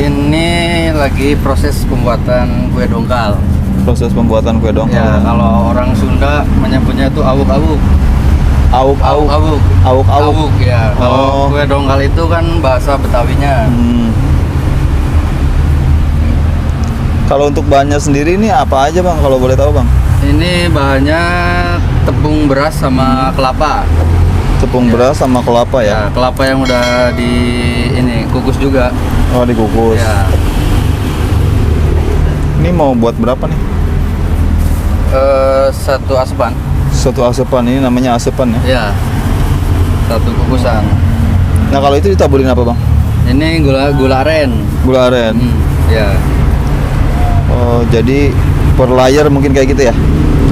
Ini lagi proses pembuatan kue dongkal. Proses pembuatan kue dongkal. Ya, kalau orang Sunda menyebutnya itu awuk-awuk. Awuk-awuk. Awuk. Awuk-awuk. Awuk ya. Kalau Oh. kue dongkal itu kan bahasa Betawinya. Kalau untuk bahannya sendiri ini apa aja bang? Kalau boleh tahu bang? Ini bahannya tepung beras sama kelapa. Tepung beras sama kelapa Ya, ya? kelapa yang udah di ini kukus juga. Oh dikukus. Ya. Ini mau buat berapa nih? Satu aspan. Satu asepan, ini namanya asepan ya? Ya. Satu kukusan. Nah kalau itu ditaburin apa bang? Ini gula aren. Gula aren. Ya. Oh jadi per layer mungkin kayak gitu ya?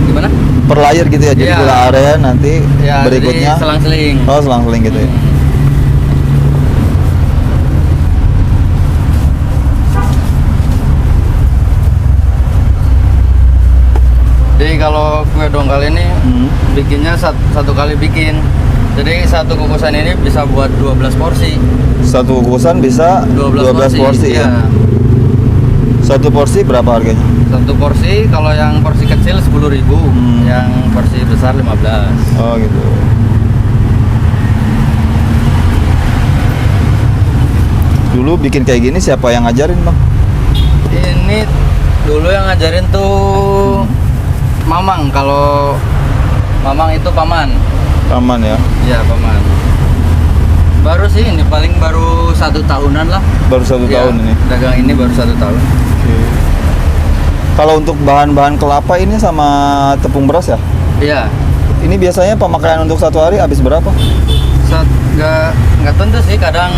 Gimana? Per layer gitu ya? Jadi Iya. gula aren nanti Ya, berikutnya. jadi selang-seling. Oh selang-seling gitu ya? Jadi kalau kue dongkal ini bikinnya satu kali bikin. Jadi satu kukusan ini bisa buat 12 porsi. Satu kukusan bisa 12 porsi Iya. ya? Satu porsi berapa harganya? Satu porsi kalau yang porsi kecil 10.000, yang porsi besar 15. Oh gitu. Dulu bikin kayak gini siapa yang ngajarin bang? Ini dulu yang ngajarin tuh Mamang. Kalau Mamang itu paman. Aman ya? Iya, paman. Baru sih ini paling baru 1 tahunan lah. Baru 1 Ya, tahun ini. dagang ini baru 1 tahun. Kalau untuk bahan-bahan kelapa ini sama tepung beras ya? Iya. Ini biasanya pemakaian untuk satu hari habis berapa? Nggak tentu sih, kadang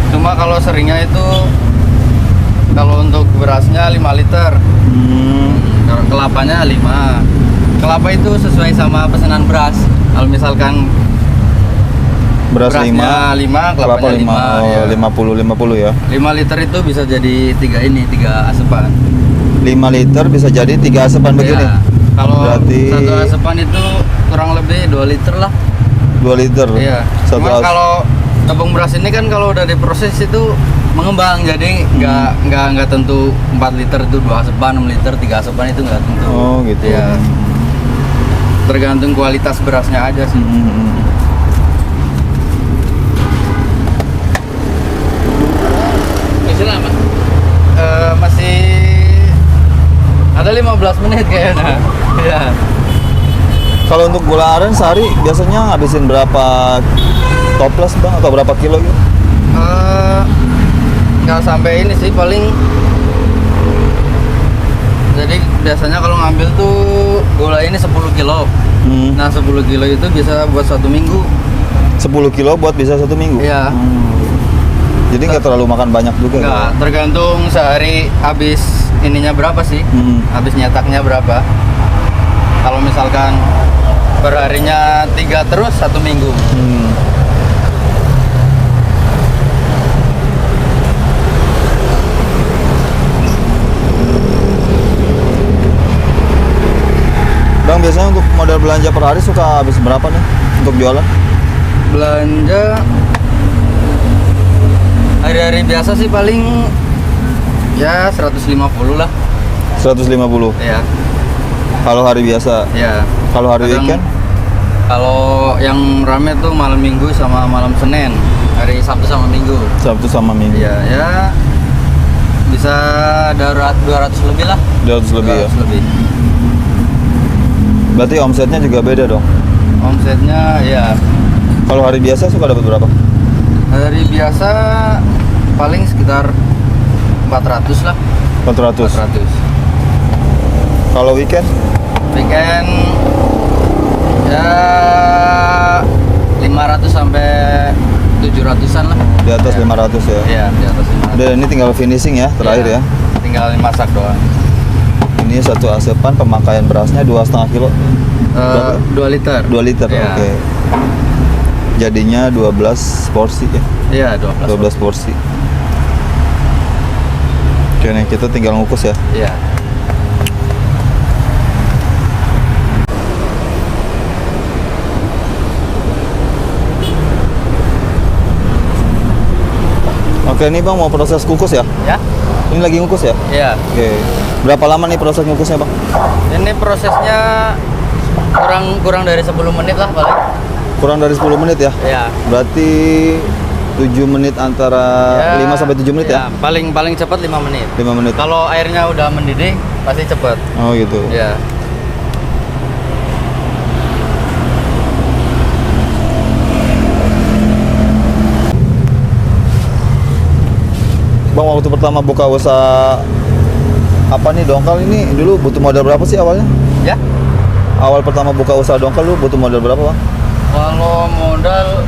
cuma kalau seringnya itu kalau untuk berasnya 5 liter, kalau kelapanya 5. Kelapa itu sesuai sama pesanan beras. Kalau misalkan Beras berasnya 5, kelapa kelapanya 5, 5, ya. 50 ya. 5 liter itu bisa jadi 3 asepan. 5 liter bisa jadi 3 asepan begini. Ya, kalau Berarti- satu asepan itu kurang lebih 2 liter lah. 2 liter. Iya. Satu Cuma kalau tepung beras ini kan kalau udah diproses itu mengembang, jadi nggak tentu 4 liter itu 2 asepan, 6 liter 3 asepan itu nggak tentu. Oh gitu. Iya. Tergantung kualitas berasnya aja sih. Masih lama? Masih ada 15 menit kayaknya. Iya. Kalau untuk gula aren sehari biasanya ngabisin berapa toples bang atau berapa kilo gitu? Nggak sampai ini sih, paling jadi biasanya kalau ngambil tuh gula ini 10 kilo. Nah 10 kilo itu bisa buat 1 minggu. 10 kilo buat bisa 1 minggu? Iya. Jadi nggak terlalu makan banyak juga? Nggak, tergantung sehari habis ininya berapa sih, habis nyetaknya berapa. Kalau misalkan perharinya 3 terus 1 minggu. Bang biasanya untuk modal belanja per hari suka habis berapa nih untuk jualan? Belanja hari-hari biasa sih paling ya 150 lah. 150. Ya. Kalau hari biasa. Ya. Kalau hari Kadang- weekend? Kalau yang rame tuh malam Minggu sama malam Senin. Hari Sabtu sama Minggu. Sabtu sama Minggu. Iya, ya bisa 200 lebih lah. 200 lebih ya. 200 lebih. Berarti omsetnya juga beda dong. Omsetnya ya Kalau hari biasa suka dapat berapa? hari biasa paling sekitar 400 lah. 400. 400. Kalau weekend? Weekend ya 500 sampai 700-an lah. Di atas Ya. 500 ya. Iya, di atas 500. Dan ini tinggal finishing ya, terakhir ya. Tinggal masak doang. Ini satu asepan pemakaian berasnya 2,5 kilo. 2 liter. 2 liter, Iya. oke. Jadinya 12 porsi ya. Iya, 12. 12 porsi. Oke nih, kita tinggal ngukus ya. Iya. Oke Oke, ini Bang mau proses kukus ya? Ya. Ini lagi ngukus ya? Iya. Oke. Berapa lama nih proses ngukusnya Bang? Ini prosesnya kurang dari 10 menit lah paling. Kurang dari 10 menit ya? Iya. Berarti 7 menit antara 5 sampai 7 menit ya? Paling cepat 5 menit. 5 menit. Kalau airnya udah mendidih pasti cepat. Oh gitu. Ya. Bang, waktu pertama buka usaha apa nih dongkal ini dulu butuh modal berapa sih awalnya? Ya. Awal pertama buka usaha dongkal lu butuh modal berapa Bang? Kalau modal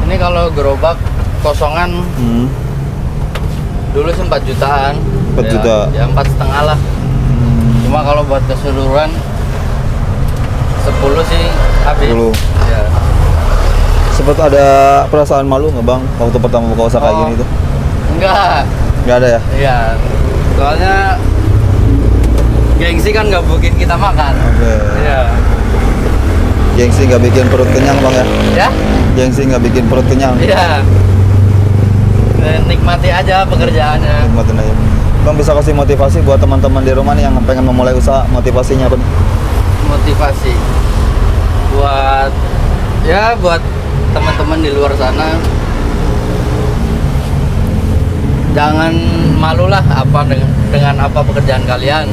ini kalau gerobak kosongan dulu sih 4 jutaan. 4 juta. Ya 4,5 lah. Cuma kalau buat keseluruhan 10 sih habis. 10. Ya. Sempet ada perasaan malu nggak Bang waktu pertama buka usaha kayak gini tuh? Enggak. Nggak ada ya? Iya. Soalnya gengsi kan nggak bikin kita makan. Oke. Iya. Gengsi nggak bikin perut kenyang Bang ya? Ya? Gengsi nggak bikin perut kenyang. Iya. Nikmati aja pekerjaannya. Nikmatin aja. Bang bisa kasih motivasi buat teman-teman di rumah nih yang pengen memulai usaha, motivasinya apa nih? Motivasi buat teman-teman di luar sana, jangan malulah dengan apa pekerjaan kalian.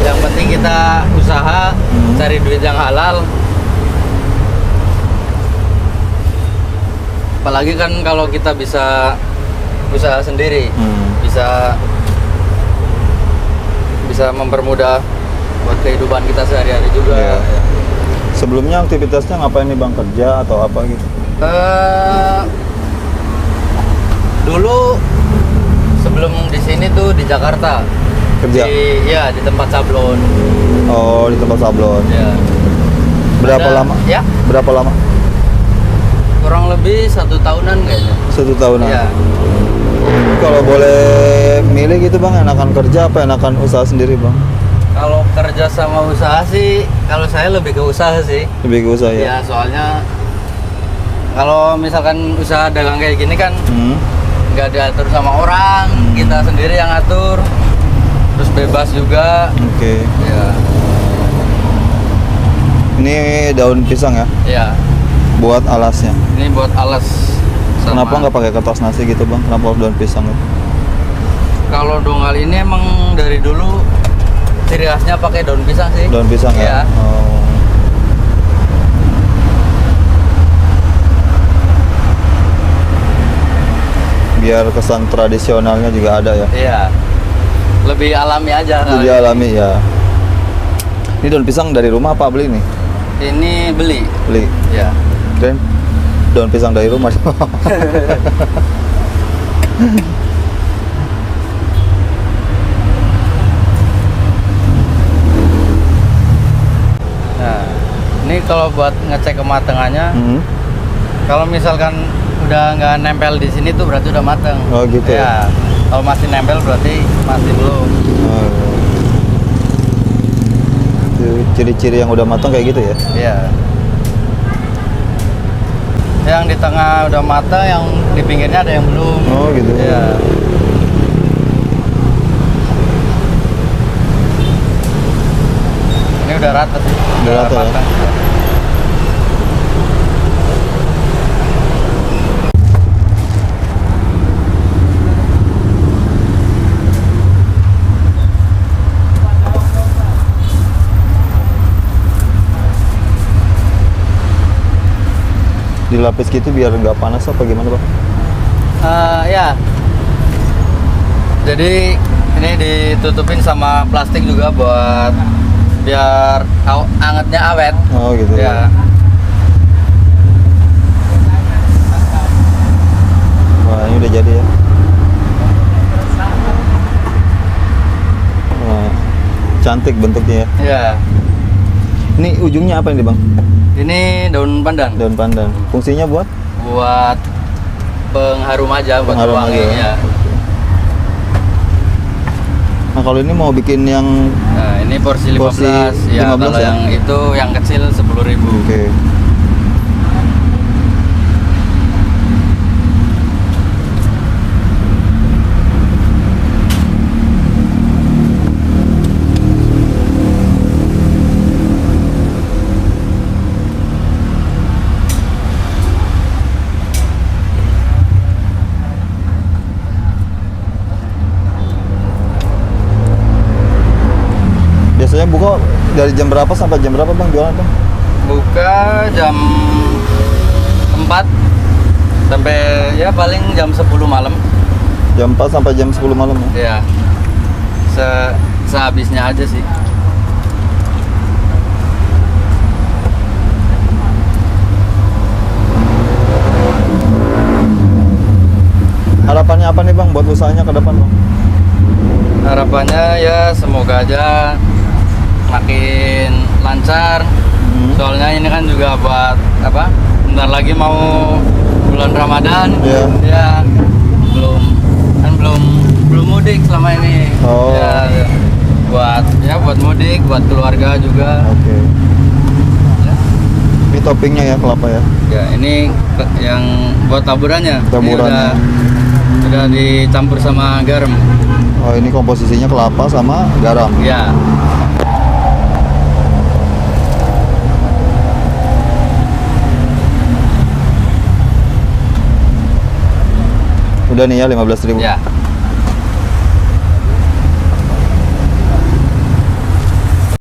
Yang penting kita usaha, cari duit yang halal. Apalagi kan kalau kita bisa usaha sendiri, bisa mempermudah buat kehidupan kita sehari-hari juga. Iya, iya. Sebelumnya aktivitasnya ngapain nih Bang, kerja atau apa gitu? Dulu sebelum di sini tuh di Jakarta Kerja? Di tempat sablon. Oh, di tempat sablon. Ya. Berapa lama? Ya, Berapa lama? kurang lebih 1 tahunan kayaknya. 1 tahunan. Ya. Kalau boleh milih gitu Bang, enakan kerja apa enakan usaha sendiri Bang? Kalau kerja sama usaha sih, kalau saya lebih ke usaha sih. Lebih ke usaha ya? Ya, soalnya kalau misalkan usaha dagang kayak gini kan nggak diatur sama orang, kita sendiri yang atur, terus bebas juga. Oke. Ya. Ini daun pisang ya? Ya. Buat alasnya. Ini buat alas. Sama. Kenapa nggak pakai kertas nasi gitu Bang? Kenapa harus daun pisang? Kalau dongkal ini emang dari dulu ciri khasnya pakai daun pisang sih. Daun pisang ya? Iya. Oh. Biar kesan tradisionalnya juga ada ya? Iya. Lebih alami aja. Lebih kali. alami ya. Ini daun pisang dari rumah apa beli nih? Ini beli. Beli. Ya. Dan daun pisang dari rumah. Nah, ini kalau buat ngecek kematangannya, kalau misalkan udah nggak nempel di sini tuh berarti udah mateng. Oh gitu ya. Kalau masih nempel berarti masih belum. Oh. Itu ciri-ciri yang udah matang kayak gitu ya? Iya. Yang di tengah udah matang, yang di pinggirnya ada yang belum. Oh gitu. Iya. Ini udah rata sih. Udah rata ya? matang. Dilapis gitu biar nggak panas apa gimana Bang? Ya. Jadi ini ditutupin sama plastik juga buat biar angetnya awet. Oh gitu Ya. Wah ini udah jadi ya. Wah, cantik bentuknya ya. Ya. Ini ujungnya apa ini Bang? Ini daun pandan. Daun pandan. Fungsinya buat? Buat pengharum aja, buat Pengharum wangi aja. ya. Nah kalau ini mau bikin yang Nah, ini porsi 15. Porsi Ya, 15 kalau ya? yang itu yang kecil 10.000. Oke. Biasanya buka dari jam berapa sampai jam berapa bang jualan bang? Buka jam 4 sampai ya paling jam 10 malam. Jam 4 sampai jam 10 malam ya? Ya, sehabisnya aja sih. Harapannya apa nih bang buat usahanya ke depan bang? Harapannya ya semoga aja makin lancar. Soalnya ini kan juga buat apa? Bentar lagi mau bulan Ramadan. Iya. Ya, belum mudik selama ini. Oh. Ya, buat mudik, buat keluarga juga. Oke. Ya. Ini toppingnya ya kelapa ya? Ya, ini yang buat taburannya. Ini Taburannya. udah dicampur sama garam. Oh ini komposisinya kelapa sama garam. Ya. Udah nih ya 15.000. Ya.